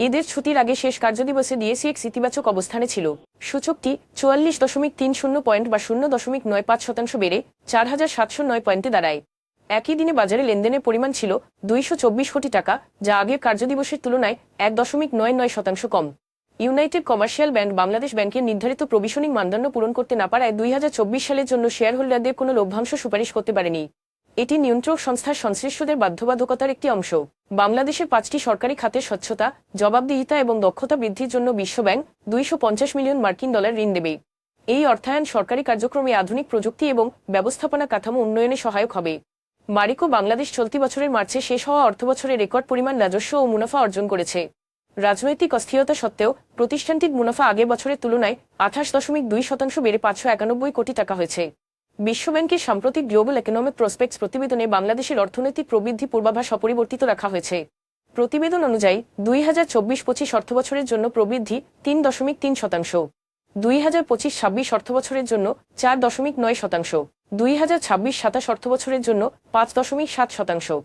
ঈদের ছুটির আগে শেষ কার্যদিবসে ডিএসইএক্স ইতিবাচক অবস্থানে ছিল। সূচকটি 44.30 পয়েন্ট বা 0.95% বেড়ে 4,709 পয়েন্টে দাঁড়ায়। একই দিনে বাজারে লেনদেনের পরিমাণ ছিল 224 কোটি টাকা, যা আগের কার্যদিবসের তুলনায় 1.99% কম। ইউনাইটেড কমার্শিয়াল ব্যাংক বাংলাদেশ ব্যাংকের নির্ধারিত প্রভিশনিং মানদণ্ড পূরণ করতে না পারায় 2024 সালের জন্য শেয়ারহোল্ডারদের কোনো লভ্যাংশ সুপারিশ করতে পারেনি। এটি নিয়ন্ত্রক সংস্থার সংশ্লিষ্টদের বাধ্যবাধকতার একটি অংশ। বাংলাদেশের 5টি সরকারি খাতের স্বচ্ছতা, জবাবদিহিতা এবং দক্ষতা বৃদ্ধির জন্য বিশ্বব্যাংক $250 মিলিয়ন ঋণ দেবে। এই অর্থায়ন সরকারি কার্যক্রমে আধুনিক প্রযুক্তি এবং ব্যবস্থাপনা কাঠামো উন্নয়নে সহায়ক হবে। মারিকো বাংলাদেশ চলতি বছরের মার্চে শেষ হওয়া অর্থবছরে রেকর্ড পরিমাণ রাজস্ব ও মুনাফা অর্জন করেছে। রাজনৈতিক অস্থিরতা সত্ত্বেও প্রতিষ্ঠানটির মুনাফা আগের বছরের তুলনায় 28.2% বেড়ে 591 কোটি টাকা হয়েছে। বিশ্বব্যাংকের সাম্প্রতিক গ্লোবাল ইকোনমিক প্রসপেক্টস প্রতিবেদনে বাংলাদেশের অর্থনৈতিক প্রবৃদ্ধি পূর্বাভাস অপরিবর্তিত রাখা হয়েছে। প্রতিবেদন অনুযায়ী 2024-25 অর্থবছরের জন্য প্রবৃদ্ধি 3.3%, 2025-26 অর্থবছরের জন্য 4.9%, 2026-27 অর্থবছরের জন্য 5.7%।